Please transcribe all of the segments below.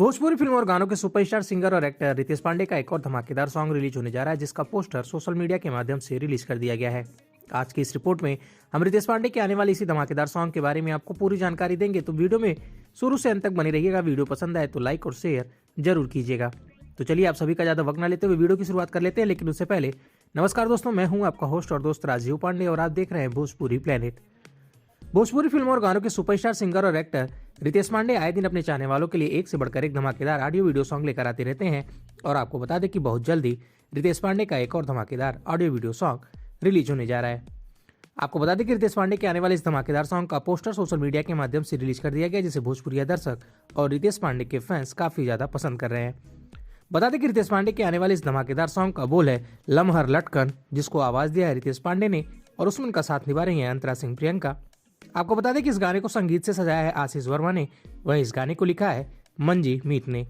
Bhojpuri film और गानों के सुपरस्टार सिंगर और एक्टर रितेश पांडे का एक और धमाकेदार सॉन्ग रिलीज होने जा रहा है, जिसका पोस्टर सोशल मीडिया के माध्यम से रिलीज कर दिया गया है। आज की इस रिपोर्ट में हम रितेश पांडे के आने वाले इसी धमाकेदार सॉन्ग के बारे में आपको पूरी जानकारी देंगे, तो वीडियो में शुरू से अंत तक बने रहिएगा। वीडियो पसंद आए तो लाइक और शेयर जरूर कीजिएगा। तो चलिए आप सभी का ज्यादा वक्त न लेते हुए वीडियो की शुरुआत कर लेते हैं, लेकिन उससे पहले नमस्कार दोस्तों, मैं हूं आपका होस्ट और दोस्त राजीव पांडे और आप देख रहे हैं भोजपुरी प्लेनेट। भोजपुरी फिल्मों और गानों के सुपरस्टार सिंगर और एक्टर रितेश पांडे आए दिन अपने चाहने वालों के लिए एक से बढ़कर एक धमाकेदार ऑडियो वीडियो सॉन्ग लेकर आते रहते हैं। और आपको बता दें कि बहुत जल्दी रितेश पांडे का एक और धमाकेदार ऑडियो वीडियो सॉन्ग रिलीज होने जा रहा है। आपको बता दें कि रितेश पांडे के आने वाले इस धमाकेदार सॉन्ग का पोस्टर सोशल मीडिया के माध्यम से रिलीज कर दिया गया, जिसे भोजपुरी दर्शक और रितेश पांडे के फैंस काफी ज्यादा पसंद कर रहे हैं। बता दें कि रितेश पांडे के आने वाले इस धमाकेदार सॉन्ग का बोल है लम्हर लटकन, जिसको आवाज दिया है रितेश पांडे ने और उसमें उनका साथ निभा रही है अंतरा सिंह प्रियंका। आपको बता दें कि इस गाने को संगीत से सजाया है आशीष वर्मा ने, वहीं इस गाने को लिखा है मंजी मीत ने।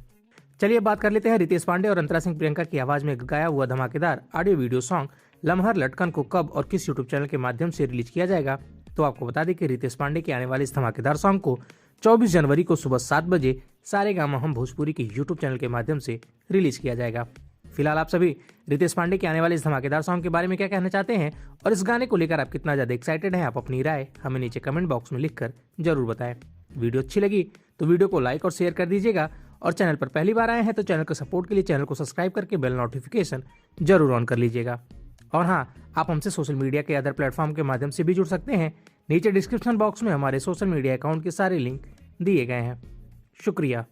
चलिए अब बात कर लेते हैं रितेश पांडे और अंतरा सिंह प्रियंका की आवाज में गाया हुआ धमाकेदार ऑडियो वीडियो सॉन्ग लम्हर लटकन को कब और किस यूट्यूब चैनल के माध्यम से रिलीज किया जाएगा। तो आपको बता दें कि रितेश पांडे के आने वाले इस धमाकेदार सॉन्ग को 24 जनवरी को सुबह 7 बजे सारेगामा हम भोजपुरी के यूट्यूब चैनल के माध्यम से रिलीज किया जाएगा। फिलहाल आप सभी रितेश पांडे के आने वाले इस धमाकेदार सॉन्ग के बारे में क्या कहना चाहते हैं और इस गाने को लेकर आप कितना ज्यादा एक्साइटेड हैं, आप अपनी राय हमें नीचे कमेंट बॉक्स में लिखकर जरूर बताएं। वीडियो अच्छी लगी तो वीडियो को लाइक और शेयर कर दीजिएगा और चैनल पर पहली बार आए हैं तो चैनल को सपोर्ट के लिए चैनल को सब्सक्राइब करके बेल नोटिफिकेशन जरूर ऑन कर लीजिएगा। और हाँ, आप हमसे सोशल मीडिया के अदर प्लेटफॉर्म के माध्यम से भी जुड़ सकते हैं। नीचे डिस्क्रिप्शन बॉक्स में हमारे सोशल मीडिया अकाउंट के सारे लिंक दिए गए हैं। शुक्रिया।